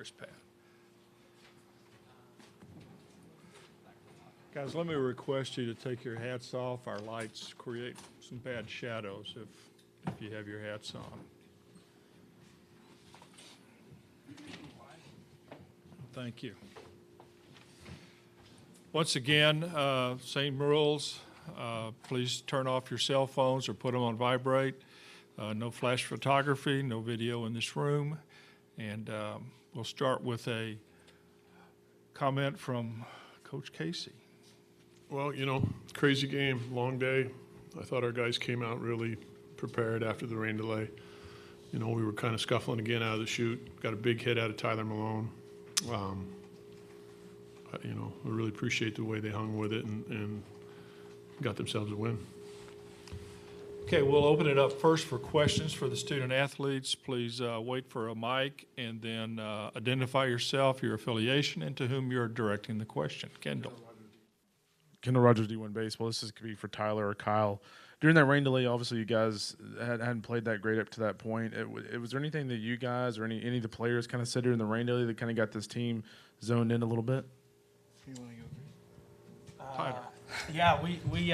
yours, Pat. Guys, let me request you to take your hats off. Our lights create some bad shadows if you have your hats on. Thank you. Once again, same rules. Please turn off your cell phones or put them on vibrate. No flash photography, no video in this room. And we'll start with a comment from Coach Casey. Well, crazy game, long day. I thought our guys came out really prepared after the rain delay. We were kind of scuffling again out of the chute. Got a big hit out of Tyler Malone. I really appreciate the way they hung with it and got themselves a win. Okay, we'll open it up first for questions for the student athletes. Please wait for a mic and then identify yourself, your affiliation, and to whom you're directing the question. Kendall. Kendall Rogers, D1 Baseball. This could be for Tyler or Kyle. During that rain delay, obviously you guys hadn't played that great up to that point. Was there anything that you guys or any of the players kind of said during the rain delay that kind of got this team zoned in a little bit? You want to go? Tyler. Yeah, we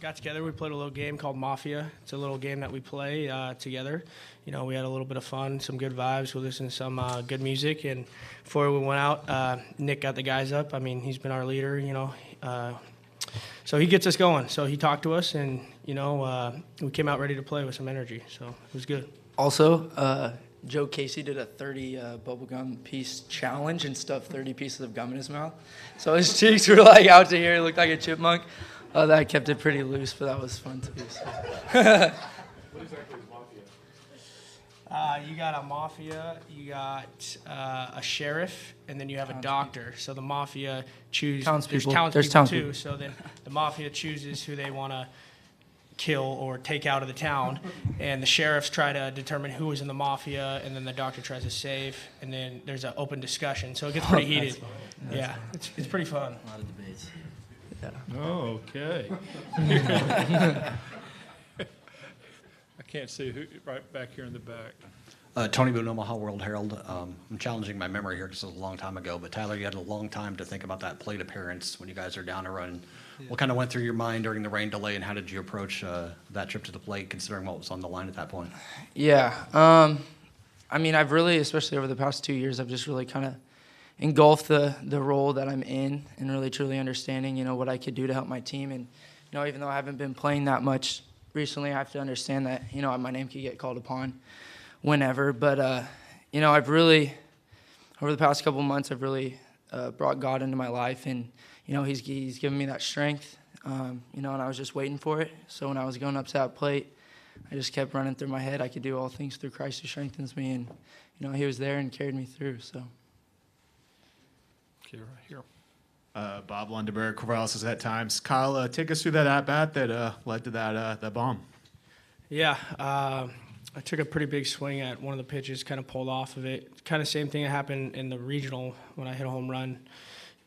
got together. We played a little game called Mafia. It's a little game that we play together. We had a little bit of fun, some good vibes. We listened to some good music. And before we went out, Nick got the guys up. I mean, he's been our leader, so he gets us going. So he talked to us, and, we came out ready to play with some energy. So it was good. Also, Joe Casey did a 30 bubblegum piece challenge and stuffed 30 pieces of gum in his mouth. So his cheeks were like out to here. He looked like a chipmunk. That kept it pretty loose, but that was fun too. So. What exactly is Mafia? You got a mafia, you got a sheriff, and then you have a doctor. So the mafia choose. Townspeople. There's There's townspeople too. townspeople. So then the mafia chooses who they want to kill or take out of the town, and the sheriffs try to determine who is in the mafia, and then the doctor tries to save, and then there's an open discussion. So it gets pretty heated. Yeah, it's pretty fun. A lot of debates. Oh, okay. I can't see who, right back here in the back. Tony Boone, Omaha World Herald. I'm challenging my memory here because it was a long time ago, but Tyler, you had a long time to think about that plate appearance when you guys are down a run. Yeah. What kind of went through your mind during the rain delay, and how did you approach that trip to the plate, considering what was on the line at that point? Yeah. I mean, I've really, especially over the past 2 years, I've just really kind of engulfed the role that I'm in and really truly understanding, what I could do to help my team. And, even though I haven't been playing that much recently, I have to understand that, my name could get called upon whenever. But, I've really, over the past couple months, I've really brought God into my life. And, he's given me that strength, and I was just waiting for it. So when I was going up to that plate, I just kept running through my head, I could do all things through Christ who strengthens me. And, he was there and carried me through, so. Okay, right here. Bob Lundeberg, Corvallis at Times. Kyle, take us through that at-bat that led to that bomb. Yeah, I took a pretty big swing at one of the pitches, kind of pulled off of it. Kind of same thing that happened in the regional when I hit a home run.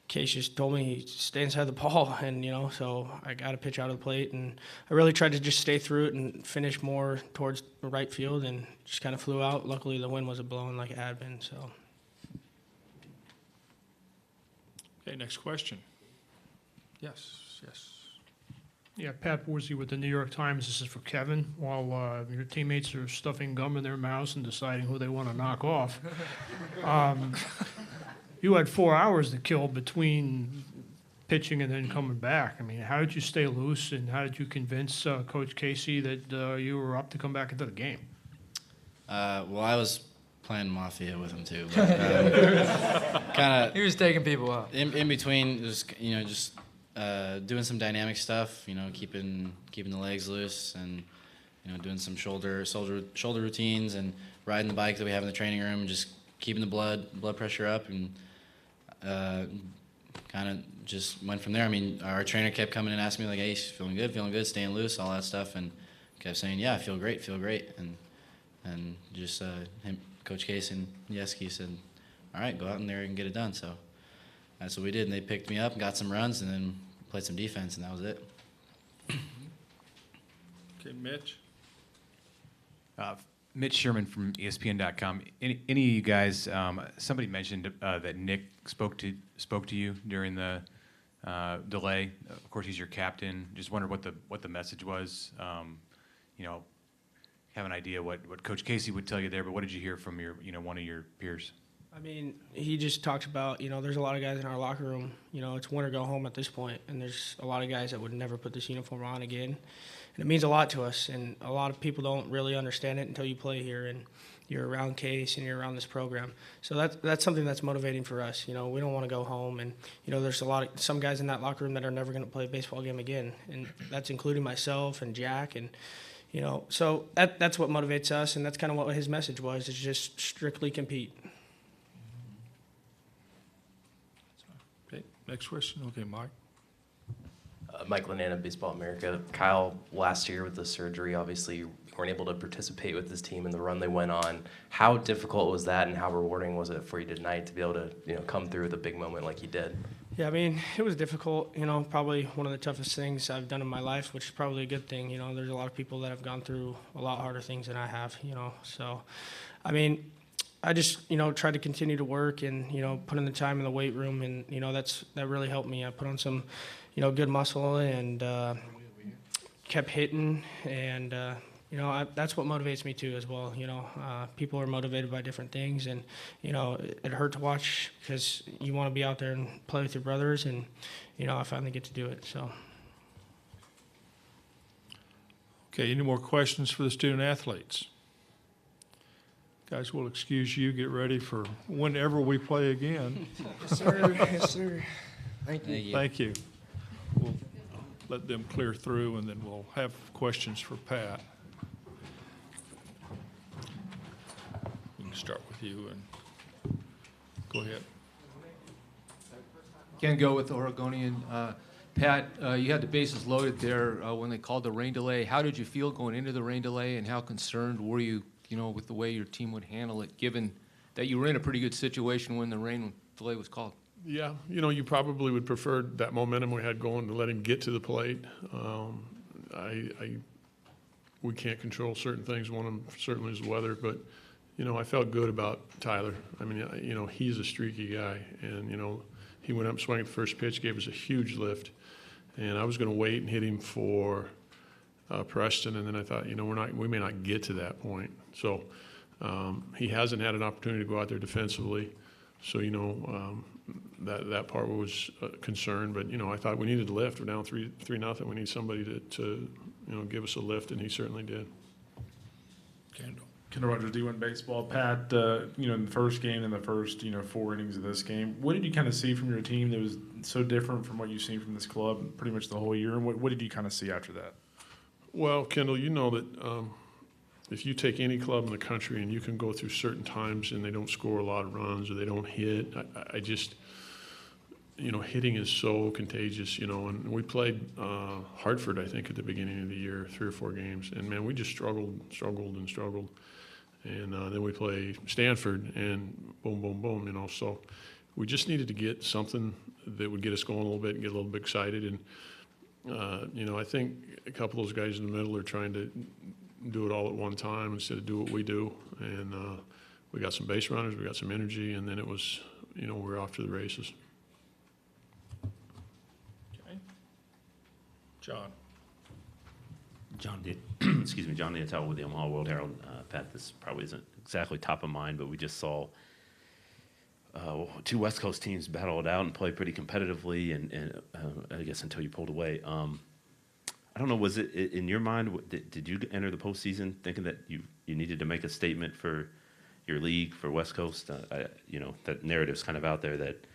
Case just told me stay inside the ball, and so I got a pitch out of the plate, and I really tried to just stay through it and finish more towards the right field, and just kind of flew out. Luckily, the wind wasn't blowing like it had been. So. Okay, next question. Yes. Yeah, Pat Worsey with the New York Times. This is for Kevin. While your teammates are stuffing gum in their mouths and deciding who they want to knock off, you had 4 hours to kill between pitching and then coming back. I mean, how did you stay loose, and how did you convince Coach Casey that you were up to come back into the game? Well, I was playing Mafia with him too, but kind of He was taking people out. in between, just doing some dynamic stuff, keeping the legs loose, and doing some shoulder routines, and riding the bike that we have in the training room, and just keeping the blood pressure up, and kind of just went from there. I mean, our trainer kept coming and asking me like, "Hey, feeling good, staying loose, all that stuff," and kept saying, "Yeah, I feel great," and just him. Coach Case and Yeski said, all right, go out in there and get it done. So that's what we did. And they picked me up and got some runs and then played some defense, and that was it. Okay, Mitch. Mitch Sherman from ESPN.com. Any of you guys? Somebody mentioned that Nick spoke to you during the delay. Of course, he's your captain. Just wondered what the message was. Have an idea what Coach Casey would tell you there, but what did you hear from your one of your peers? I mean, he just talked about, there's a lot of guys in our locker room, it's win or go home at this point, and there's a lot of guys that would never put this uniform on again. And it means a lot to us, and a lot of people don't really understand it until you play here and you're around Case and you're around this program. So that's something that's motivating for us. We don't want to go home, and there's some guys in that locker room that are never going to play a baseball game again, and that's including myself and Jack, and so that's what motivates us, and that's kind of what his message was, is just strictly compete. Okay, next question. Okay, Mike. Mike Lanana, Baseball America. Kyle, last year with the surgery, obviously you weren't able to participate with this team in the run they went on. How difficult was that, and how rewarding was it for you tonight to be able to come through with a big moment like you did? Yeah, I mean, it was difficult, probably one of the toughest things I've done in my life, which is probably a good thing. There's a lot of people that have gone through a lot harder things than I have, So, I mean, I just, tried to continue to work and, put in the time in the weight room, and, that really helped me. I put on some, good muscle and kept hitting, and, that's what motivates me too as well. People are motivated by different things, and, it hurt to watch because you want to be out there and play with your brothers, and, I finally get to do it, so. Okay, any more questions for the student athletes? Guys, we'll excuse you. Get ready for whenever we play again. Yes, sir. Yes, sir. Thank you. Thank you. We'll let them clear through, and then we'll have questions for Pat. We can start with you, and go ahead. Ken Go with the Oregonian. Pat, you had the bases loaded there when they called the rain delay. How did you feel going into the rain delay, and how concerned were you, with the way your team would handle it, given that you were in a pretty good situation when the rain delay was called? Yeah, you probably would prefer that momentum we had going to let him get to the plate. We can't control certain things. One of them certainly is the weather, but I felt good about Tyler. I mean, he's a streaky guy, and he went up, swung at the first pitch, gave us a huge lift, and I was going to wait and hit him for Preston, and then I thought, we may not get to that point. So he hasn't had an opportunity to go out there defensively. So that part was a concern, but I thought we needed a lift. We're down 3-0. We need somebody to give us a lift, and he certainly did. Kendall Rogers, D1 Baseball. Pat, in the first game and the first 4 innings of this game, what did you kind of see from your team that was so different from what you've seen from this club pretty much the whole year, and what did you kind of see after that? Well, Kendall, you know that if you take any club in the country and you can go through certain times and they don't score a lot of runs or they don't hit, I just, hitting is so contagious, and we played Hartford, I think, at the beginning of the year, 3 or 4 games, and man, we just struggled. And then we play Stanford, and boom, boom, boom, so we just needed to get something that would get us going a little bit and get a little bit excited. And, I think a couple of those guys in the middle are trying to do it all at one time instead of do what we do. And we got some base runners, we got some energy, and then it was, we're off to the races. Okay. John. John Diatel with the Omaha World Herald. Pat, this probably isn't exactly top of mind, but we just saw 2 West Coast teams battle it out and play pretty competitively, and I guess until you pulled away. I don't know, was it in your mind, did you enter the postseason thinking that you needed to make a statement for your league, for West Coast? That narrative's kind of out there that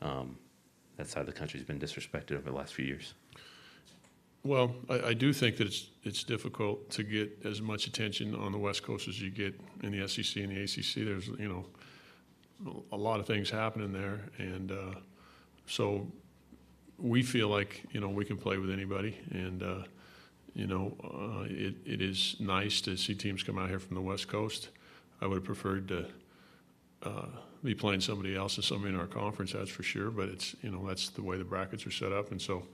that side of the country's been disrespected over the last few years. Well, I do think that it's difficult to get as much attention on the West Coast as you get in the SEC and the ACC. There's, a lot of things happening there, and so we feel like we can play with anybody, and it is nice to see teams come out here from the West Coast. I would have preferred to be playing somebody else and somebody in our conference, that's for sure. But it's that's the way the brackets are set up, and so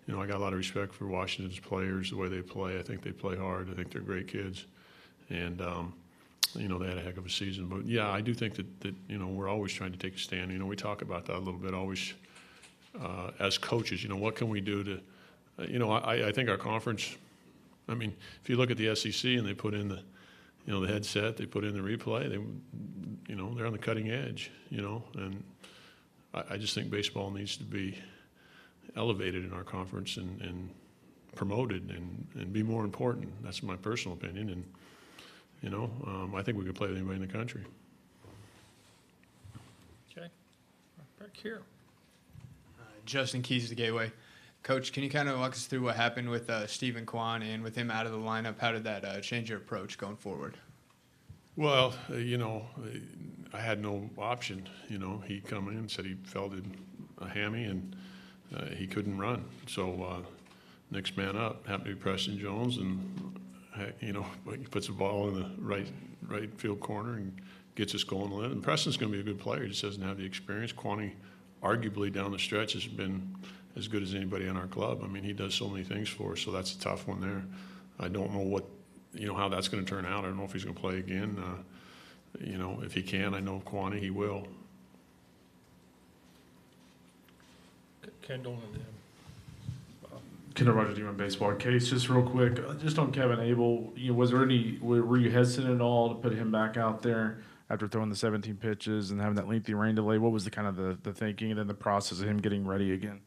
I got a lot of respect for Washington's players, the way they play. I think they play hard. I think they're great kids, and you know, they had a heck of a season. But yeah, I do think that you know, we're always trying to take a stand. You know, we talk about that a little bit always as coaches. You know, what can we do to, you know, I think our conference, I mean, if you look at the SEC and they put in the, you know, the headset, they put in the replay, they, you know, they're on the cutting edge, you know, and I just think baseball needs to be elevated in our conference and promoted and be more important. That's my personal opinion. And, you know, I think we could play with anybody in the country. Okay, back here. Justin Keys, the Gateway. Coach, can you kind of walk us through what happened with Stephen Kwan, and with him out of the lineup, how did that change your approach going forward? Well, you know, I had no option. You know, he come in and said he felt a hammy and he couldn't run. So next man up happened to be Preston Jones, and you know, he puts the ball in the right field corner and gets us going. And Preston's going to be a good player. He just doesn't have the experience. Kwani, arguably down the stretch, has been as good as anybody in our club. I mean, he does so many things for us, so that's a tough one there. I don't know what, you know, how that's going to turn out. I don't know if he's going to play again. You know, if he can, I know Kwani, he will. Kendall and then. Kendall Rogers, D1 Baseball. Case, just real quick, just on Kevin Abel, you know, was there any, were you hesitant at all to put him back out there after throwing the 17 pitches and having that lengthy rain delay? What was the kind of the thinking and then the process of him getting ready again?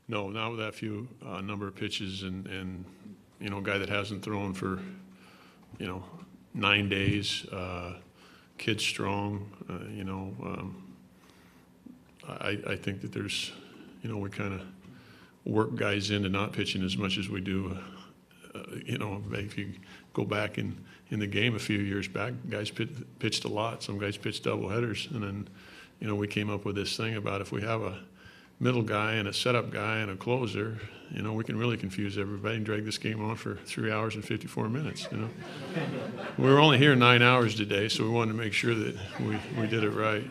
No, not with that few number of pitches and you know, a guy that hasn't thrown for, you know, 9 days, kid strong, you know, I think that there's, you know, we kind of work guys into not pitching as much as we do. You know, if you go back in the game a few years back, guys pitched a lot. Some guys pitched double headers, and then, you know, we came up with this thing about if we have a middle guy and a setup guy and a closer, you know, we can really confuse everybody and drag this game on for 3 hours and 54 minutes, you know. We were only here 9 hours today, so we wanted to make sure that we did it right.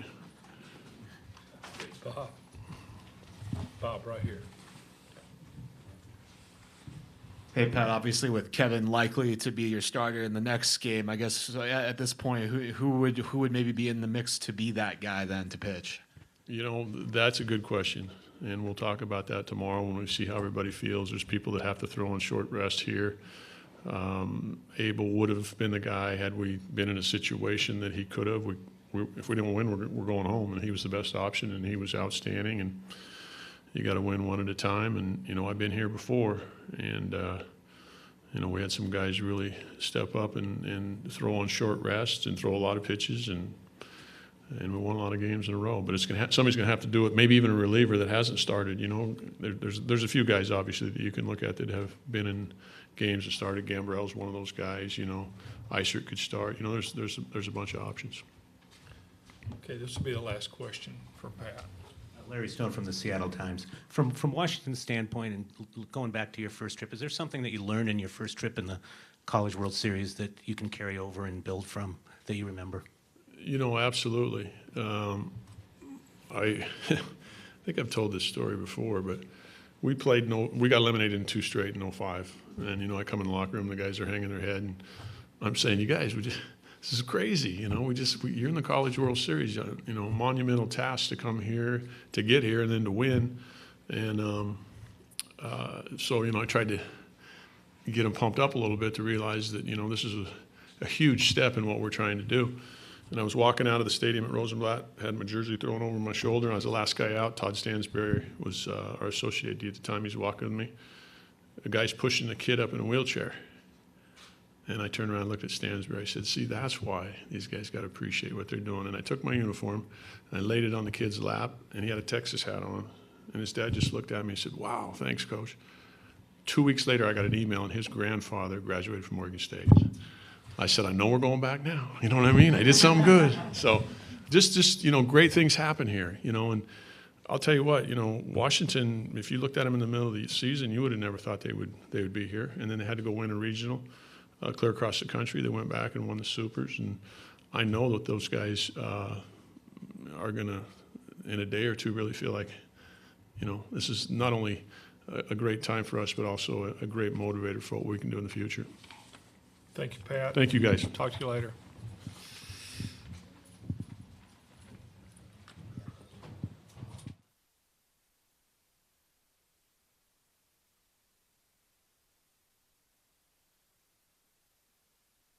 Bob, right here. Hey, Pat, obviously with Kevin likely to be your starter in the next game, I guess at this point, who would maybe be in the mix to be that guy then to pitch? You know, that's a good question, and we'll talk about that tomorrow when we see how everybody feels. There's people that have to throw on short rest here. Abel would have been the guy had we been in a situation that he could have. If we didn't win, we're going home, and he was the best option, and he was outstanding. And you got to win one at a time. And you know, I've been here before, and you know, we had some guys really step up and throw on short rests and throw a lot of pitches, and we won a lot of games in a row. But it's somebody's going to have to do it. Maybe even a reliever that hasn't started. You know, there's a few guys obviously that you can look at that have been in games and started. Gambrell's one of those guys. You know, Isert could start. You know, there's a bunch of options. Okay, this will be the last question for Pat. Larry Stone from the Seattle Times. From Washington's standpoint, and going back to your first trip, is there something that you learned in your first trip in the College World Series that you can carry over and build from that you remember? You know, absolutely. I think I've told this story before, but we got eliminated in 2 straight in 05. And, you know, I come in the locker room, the guys are hanging their head, and I'm saying, you guys, this is crazy. You know, you're in the College World Series, you know, monumental task to come here, to get here, and then to win. And so, you know, I tried to get them pumped up a little bit to realize that, you know, this is a huge step in what we're trying to do. And I was walking out of the stadium at Rosenblatt, had my jersey thrown over my shoulder, and I was the last guy out. Todd Stansberry was our associate D at the time. He's walking with me. The guy's pushing the kid up in a wheelchair. And I turned around and looked at Stansberry. I said, see, that's why these guys got to appreciate what they're doing. And I took my uniform, and I laid it on the kid's lap, and he had a Texas hat on. And his dad just looked at me and said, wow, thanks, Coach. 2 weeks later, I got an email, and his grandfather graduated from Oregon State. I said, I know we're going back now. You know what I mean? I did something good. So just you know, great things happen here, you know. And I'll tell you what, you know, Washington, if you looked at them in the middle of the season, you would have never thought they would be here. And then they had to go win a regional clear across the country. They went back and won the Supers. And I know that those guys are going to, in a day or two, really feel like, you know, this is not only a great time for us, but also a great motivator for what we can do in the future. Thank you, Pat. Thank you, guys. Talk to you later.